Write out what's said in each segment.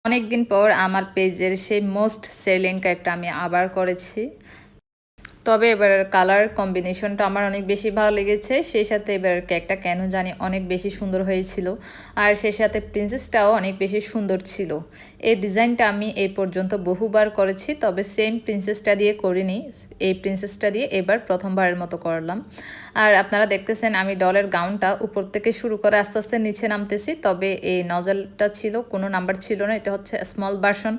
অনেকদিন পর আমার পেজের সেই মোস্ট সেলিং কেকটা আমি আবার করেছি। তবে এবারের কালার কম্বিনেশনটা আমার অনেক বেশি ভালো লেগেছে। সেই সাথে এবারের কেকটা কেন জানি অনেক বেশি সুন্দর হয়েছিল। আর সেই সাথে প্রিন্সেসটাও অনেক বেশি সুন্দর ছিল। এই ডিজাইনটা আমি এই পর্যন্ত বহুবার করেছি, তবে সেম প্রিন্সেসটা দিয়ে করিনি। এই প্রিন্সেসটা দিয়ে এবার প্রথমবারের মতো করলাম। আর আপনারা দেখতেছেন আমি ডলের গাউনটা উপর থেকে শুরু করে আস্তে আস্তে নিচে নামতেছি। তবে এই নজলটা ছিল, কোনো নাম্বার ছিল না, এটা হচ্ছে স্মল ভার্সন।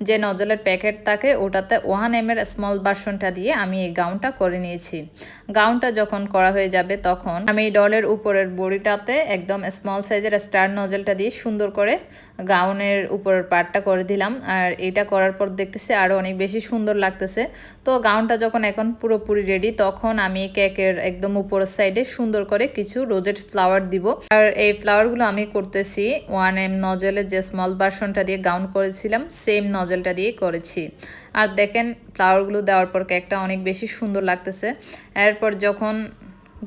যে নজলের প্যাকেট থাকে ওটাতে 1 এর স্মল ভার্সনটা দিয়ে আমি এই গাউনটা করে নিয়েছি। গাউনটা যখন করা হয়ে যাবে তখন আমি ডলের উপরের বডিটাতে একদম স্মল সাইজের স্টার নজলটা দিয়ে সুন্দর করে গাউনের উপরের পার্টটা করে দিলাম। আর এটা করার পর দেখতেছি আরও অনেক বেশি সুন্দর লাগতেছে। তো গাউনটা যখন এখন পুরোপুরি রেডি, তখন আমি কেকের একদম উপরের সাইডে সুন্দর করে কিছু রোজেট ফ্লাওয়ার দিব। আর এই ফ্লাওয়ারগুলো আমি করতেছি 1M নজলের যে স্মল ভার্সনটা দিয়ে গাউন করেছিলাম সেম নজলটা দিয়ে করেছি। আর দেখেন ফ্লাওয়ারগুলো দেওয়ার পর কেকটা অনেক বেশি সুন্দর লাগতেছে। এরপর যখন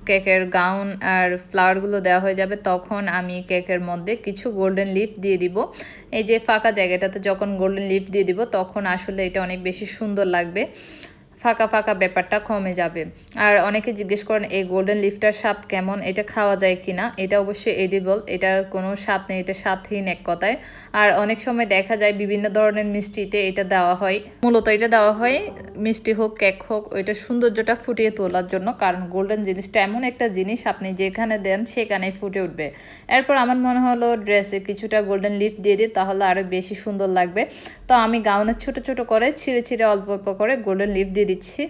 কেকের গাউন আর ফ্লাওয়ারগুলো দেওয়া হয়ে যাবে তখন আমি কেকের মধ্যে কিছু গোল্ডেন লিফ দিয়ে দিব। এই যে ফাঁকা জায়গাটাতে যখন গোল্ডেন লিফ দিয়ে দিব তখন আসলে এটা অনেক বেশি সুন্দর লাগবে, ফাঁকা ফাঁকা ব্যাপারটা কমে যাবে। আর অনেকে জিজ্ঞেস করেন এই গোল্ডেন লিফটার স্বাদ কেমন, এটা খাওয়া যায় কি না। এটা অবশ্যই এডিবল, এটার কোনো স্বাদ নেই, এটা স্বাদহীন এক কথায়। আর অনেক সময় দেখা যায় বিভিন্ন ধরনের মিষ্টিতে এটা দেওয়া হয়, মূলত এটা দেওয়া হয় মিষ্টি হোক কেক হোক ওইটা সৌন্দর্যটা ফুটিয়ে তোলার জন্য। কারণ গোল্ডেন জিনিসটা এমন একটা জিনিস আপনি যেখানে দেন সেখানেই ফুটে উঠবে। এরপর আমার মনে হলো ড্রেসে কিছুটা গোল্ডেন লিফ দিয়ে দিই, তাহলে আরও বেশি সুন্দর লাগবে। তো আমি গাউনের ছোট ছোট করে ছিঁড়ে ছিঁড়ে অল্প অল্প করে গোল্ডেন লিফ দিয়ে দিচ্ছি।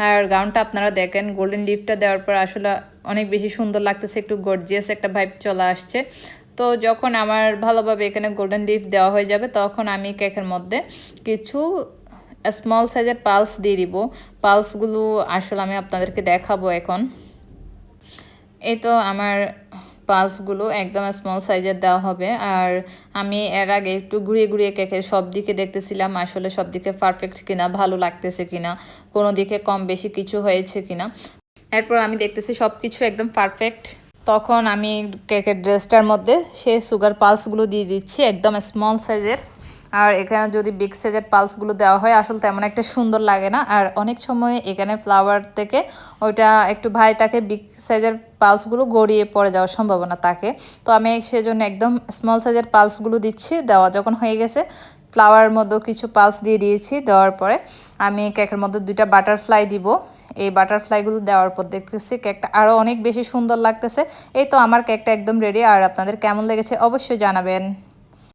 আর গাউনটা আপনারা দেখেন গোল্ডেন লিফটা দেওয়ার পর আসলে অনেক বেশি সুন্দর লাগতেছে, একটু গর্জিয়াস একটা ভাইব চলে আসছে। তো যখন আমার ভালোভাবে এখানে গোল্ডেন লিফ দেওয়া হয়ে যাবে তখন আমি কেকের মধ্যে কিছু স্মল সাইজের পালস দিয়ে দিব। পালসগুলো আসলে আমি আপনাদেরকে দেখাবো এখন। এই তো আমার পালসগুলো একদম স্মল সাইজের দেওয়া হবে। আর আমি এর আগে একটু ঘুরিয়ে ঘুরিয়ে কেকের সব দিকে দেখতেছিলাম আসলে সব দিকে পারফেক্ট কিনা, ভালো লাগতেছে কিনা, কোনো দিকে কম বেশি কিছু হয়েছে কিনা। এরপর আমি দেখতেছি সব কিছু একদম পারফেক্ট। তখন আমি কেকের ড্রেসটার মধ্যে সেই সুগার পালসগুলো দিয়ে দিচ্ছি একদম স্মল সাইজের। আর এখানে যদি বিগ সাইজের পালসগুলো দেওয়া হয় আসলে তেমন একটা সুন্দর লাগে না। আর অনেক সময় এখানে ফ্লাওয়ার থেকে ওইটা একটু ভাই তাকে বিগ সাইজের পালসগুলো গড়িয়ে পড়ে যাওয়ার সম্ভাবনা থাকে। তো আমি সেজন্য একদম স্মল সাইজের পালসগুলো দিচ্ছি। দেওয়া যখন হয়ে গেছে ফ্লাওয়ারের মধ্যেও কিছু পালস দিয়ে দিয়েছি। দেওয়ার পরে আমি কেকের মধ্যে 2টা বাটারফ্লাই দিব। এই বাটারফ্লাইগুলো দেওয়ার পর দেখতেছি কেকটা আরও অনেক বেশি সুন্দর লাগতেছে। এই তো আমার কেকটা একদম রেডি। আর আপনাদের কেমন লেগেছে অবশ্যই জানাবেন।